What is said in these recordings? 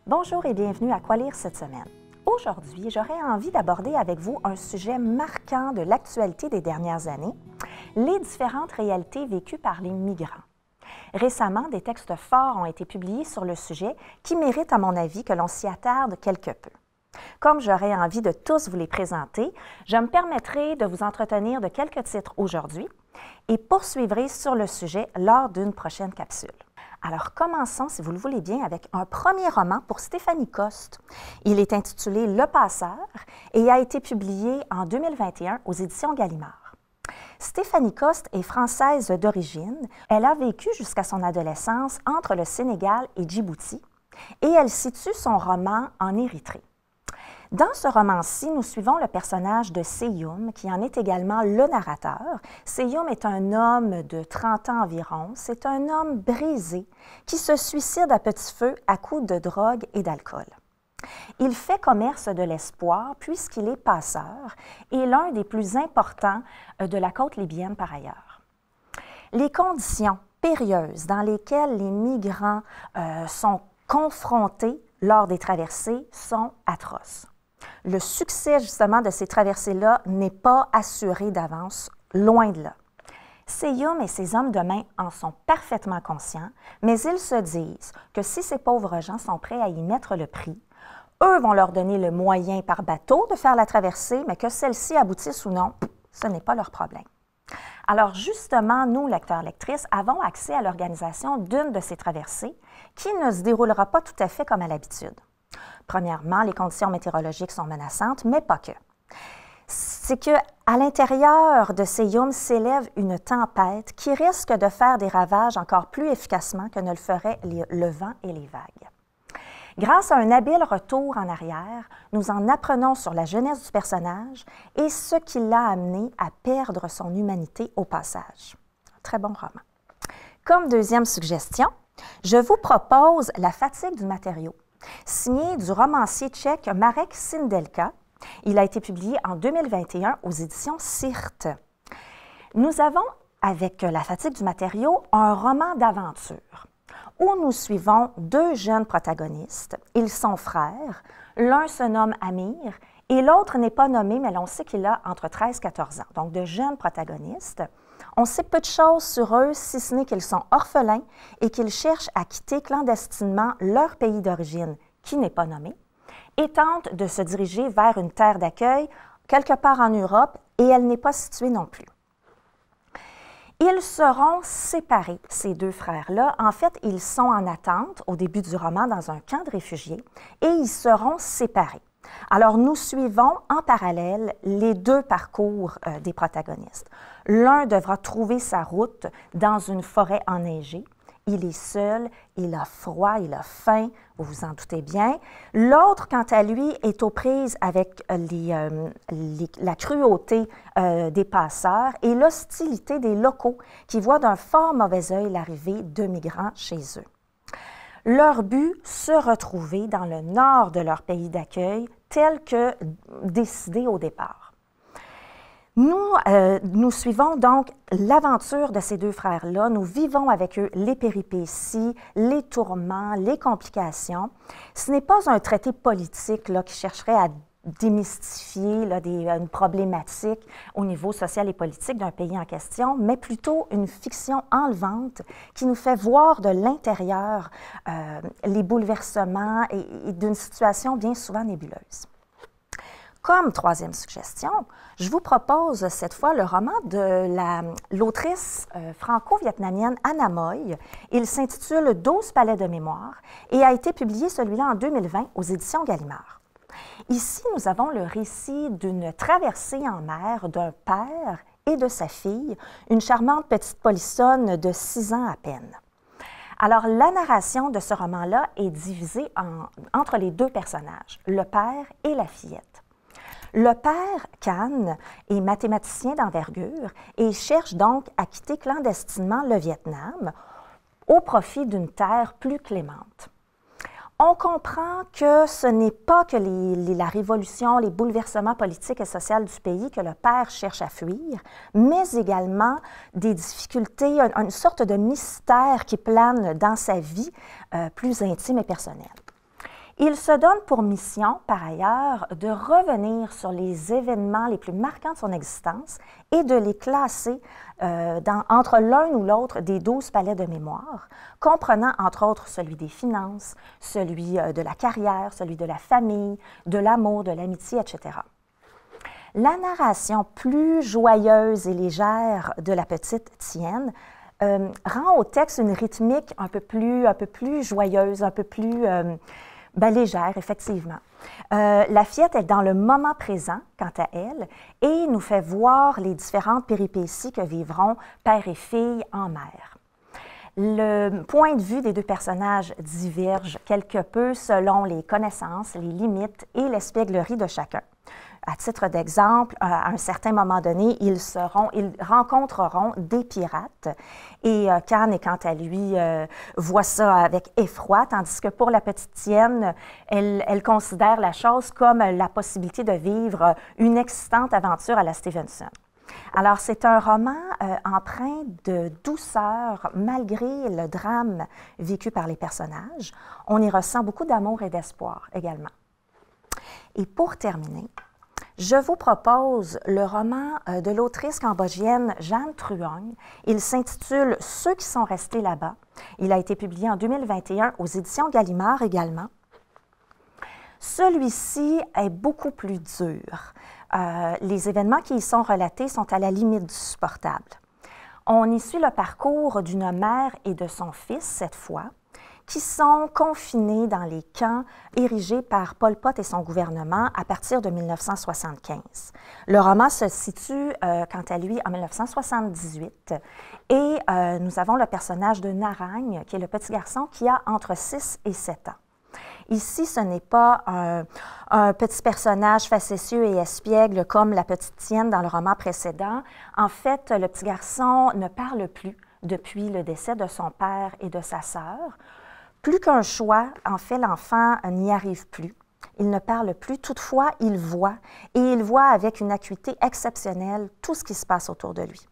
Bonjour et bienvenue à Quoi lire cette semaine. Aujourd'hui, j'aurais envie d'aborder avec vous un sujet marquant de l'actualité des dernières années, les différentes réalités vécues par les migrants. Récemment, des textes forts ont été publiés sur le sujet qui méritent, à mon avis, que l'on s'y attarde quelque peu. Comme j'aurais envie de tous vous les présenter, je me permettrai de vous entretenir de quelques titres aujourd'hui et poursuivrai sur le sujet lors d'une prochaine capsule. Alors commençons, si vous le voulez bien, avec un premier roman pour Stéphanie Coste. Il est intitulé Le Passeur et a été publié en 2021 aux éditions Gallimard. Stéphanie Coste est française d'origine. Elle a vécu jusqu'à son adolescence entre le Sénégal et Djibouti et elle situe son roman en Érythrée. Dans ce roman-ci, nous suivons le personnage de Seyoum, qui en est également le narrateur. Seyoum est un homme de 30 ans environ. C'est un homme brisé qui se suicide à petit feu à coups de drogue et d'alcool. Il fait commerce de l'espoir puisqu'il est passeur et l'un des plus importants de la côte libyenne par ailleurs. Les conditions périlleuses dans lesquelles les migrants sont confrontés lors des traversées sont atroces. Le succès, justement, de ces traversées-là n'est pas assuré d'avance, loin de là. Seyoum et ses hommes de main en sont parfaitement conscients, mais ils se disent que si ces pauvres gens sont prêts à y mettre le prix, eux vont leur donner le moyen par bateau de faire la traversée, mais que celle-ci aboutisse ou non, ce n'est pas leur problème. Alors justement, nous, lecteurs, lectrices, avons accès à l'organisation d'une de ces traversées qui ne se déroulera pas tout à fait comme à l'habitude. Premièrement, les conditions météorologiques sont menaçantes, mais pas que. C'est qu'à l'intérieur de Seyoum s'élève une tempête qui risque de faire des ravages encore plus efficacement que ne le ferait le vent et les vagues. Grâce à un habile retour en arrière, nous en apprenons sur la jeunesse du personnage et ce qui l'a amené à perdre son humanité au passage. Très bon roman. Comme deuxième suggestion, je vous propose La fatigue du matériau, signé du romancier tchèque Marek Sindelka. Il a été publié en 2021 aux éditions Sirte. Nous avons, avec La fatigue du matériau, un roman d'aventure où nous suivons deux jeunes protagonistes. Ils sont frères. L'un se nomme Amir et l'autre n'est pas nommé, mais l'on sait qu'il a entre 13 et 14 ans. Donc, de jeunes protagonistes. On sait peu de choses sur eux, si ce n'est qu'ils sont orphelins et qu'ils cherchent à quitter clandestinement leur pays d'origine, qui n'est pas nommé, et tentent de se diriger vers une terre d'accueil, quelque part en Europe, et elle n'est pas située non plus. Ils seront séparés, ces deux frères-là. En fait, ils sont en attente, au début du roman, dans un camp de réfugiés, et ils seront séparés. Alors, nous suivons en parallèle les deux parcours des protagonistes. L'un devra trouver sa route dans une forêt enneigée. Il est seul, il a froid, il a faim, vous vous en doutez bien. L'autre, quant à lui, est aux prises avec la cruauté des passeurs et l'hostilité des locaux qui voient d'un fort mauvais œil l'arrivée de migrants chez eux. Leur but, se retrouver dans le nord de leur pays d'accueil, tel que décidé au départ. Nous suivons donc l'aventure de ces deux frères-là. Nous vivons avec eux les péripéties, les tourments, les complications. Ce n'est pas un traité politique là, qui chercherait à démystifier là, une problématique au niveau social et politique d'un pays en question, mais plutôt une fiction enlevante qui nous fait voir de l'intérieur les bouleversements et d'une situation bien souvent nébuleuse. Comme troisième suggestion, je vous propose cette fois le roman de l'autrice franco-vietnamienne Anna Moy. Il s'intitule « 12 palais de mémoire » et a été publié celui-là en 2020 aux éditions Gallimard. Ici, nous avons le récit d'une traversée en mer d'un père et de sa fille, une charmante petite polissonne de 6 ans à peine. Alors, la narration de ce roman-là est divisée entre les deux personnages, le père et la fillette. Le père, Can, est mathématicien d'envergure et cherche donc à quitter clandestinement le Vietnam au profit d'une terre plus clémente. On comprend que ce n'est pas que la révolution, les bouleversements politiques et sociaux du pays que le père cherche à fuir, mais également des difficultés, une sorte de mystère qui plane dans sa vie plus intime et personnelle. Il se donne pour mission, par ailleurs, de revenir sur les événements les plus marquants de son existence et de les classer entre l'un ou l'autre des 12 palais de mémoire, comprenant entre autres celui des finances, celui de la carrière, celui de la famille, de l'amour, de l'amitié, etc. La narration plus joyeuse et légère de la petite Tienne rend au texte une rythmique un peu plus joyeuse, un peu plus légère, effectivement. La fillette est dans le moment présent, quant à elle, et nous fait voir les différentes péripéties que vivront père et fille en mer. Le point de vue des deux personnages diverge quelque peu selon les connaissances, les limites et l'espièglerie de chacun. À titre d'exemple, à un certain moment donné, ils rencontreront des pirates et Cannes, quant à lui, voit ça avec effroi, tandis que pour la petite Tienne, elle considère la chose comme la possibilité de vivre une excitante aventure à la Stevenson. Alors, c'est un roman empreint de douceur malgré le drame vécu par les personnages. On y ressent beaucoup d'amour et d'espoir également. Et pour terminer, je vous propose le roman de l'autrice cambodgienne Jeanne Truong. Il s'intitule « Ceux qui sont restés là-bas ». Il a été publié en 2021 aux éditions Gallimard également. Celui-ci est beaucoup plus dur. Les événements qui y sont relatés sont à la limite du supportable. On y suit le parcours d'une mère et de son fils, cette fois, qui sont confinés dans les camps érigés par Pol Pot et son gouvernement à partir de 1975. Le roman se situe, quant à lui, en 1978 et nous avons le personnage de Narang, qui est le petit garçon qui a entre 6 et 7 ans. Ici, ce n'est pas un petit personnage facétieux et espiègle comme la petite Tienne dans le roman précédent. En fait, le petit garçon ne parle plus depuis le décès de son père et de sa sœur. Plus qu'un choix, en fait, l'enfant n'y arrive plus. Il ne parle plus, toutefois, il voit, et il voit avec une acuité exceptionnelle tout ce qui se passe autour de lui.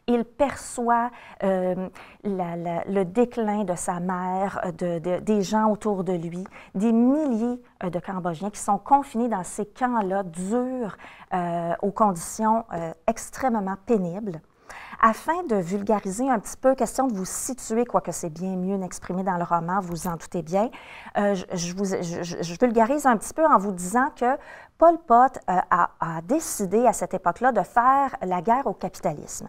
Il perçoit le déclin de sa mère, des gens autour de lui, des milliers de Cambodgiens qui sont confinés dans ces camps-là durs, aux conditions extrêmement pénibles. Afin de vulgariser un petit peu, question de vous situer, quoique c'est bien mieux d'exprimer dans le roman, vous en doutez bien, je vulgarise un petit peu en vous disant que Pol Pot a décidé à cette époque-là de faire la guerre au capitalisme.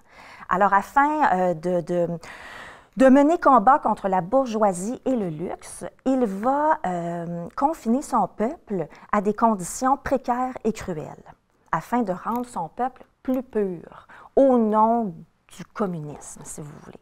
Alors, afin de mener combat contre la bourgeoisie et le luxe, il va confiner son peuple à des conditions précaires et cruelles, afin de rendre son peuple plus pur, au nom du communisme, si vous voulez.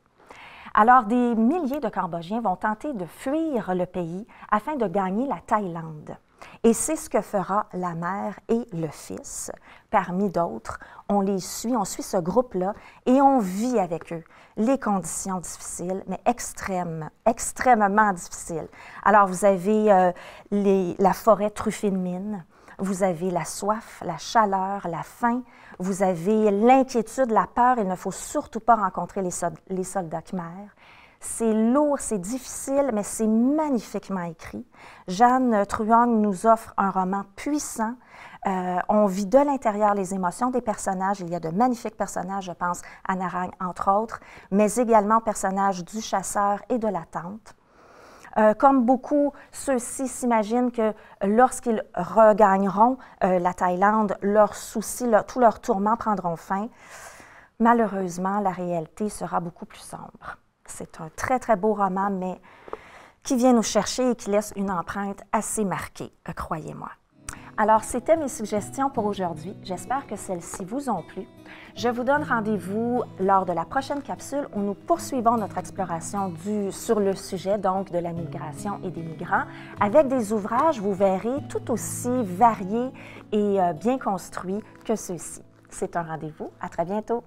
Alors, des milliers de Cambodgiens vont tenter de fuir le pays afin de gagner la Thaïlande. Et c'est ce que fera la mère et le fils. Parmi d'autres, on les suit, on suit ce groupe-là et on vit avec eux les conditions difficiles, mais extrêmement difficiles. Alors, vous avez la forêt truffée de mines, vous avez la soif, la chaleur, la faim, vous avez l'inquiétude, la peur. Il ne faut surtout pas rencontrer les soldats khmers. C'est lourd, c'est difficile, mais c'est magnifiquement écrit. Jeanne Truong nous offre un roman puissant. On vit de l'intérieur les émotions des personnages. Il y a de magnifiques personnages, je pense à Narang, entre autres, mais également personnages du chasseur et de la tante. Comme beaucoup, ceux-ci s'imaginent que lorsqu'ils regagneront la Thaïlande, leurs soucis, tous leurs tourments prendront fin. Malheureusement, la réalité sera beaucoup plus sombre. C'est un très, très beau roman, mais qui vient nous chercher et qui laisse une empreinte assez marquée, croyez-moi. Alors, c'était mes suggestions pour aujourd'hui. J'espère que celles-ci vous ont plu. Je vous donne rendez-vous lors de la prochaine capsule où nous poursuivons notre exploration sur le sujet donc de la migration et des migrants avec des ouvrages, vous verrez, tout aussi variés et bien construits que ceux-ci. C'est un rendez-vous. À très bientôt.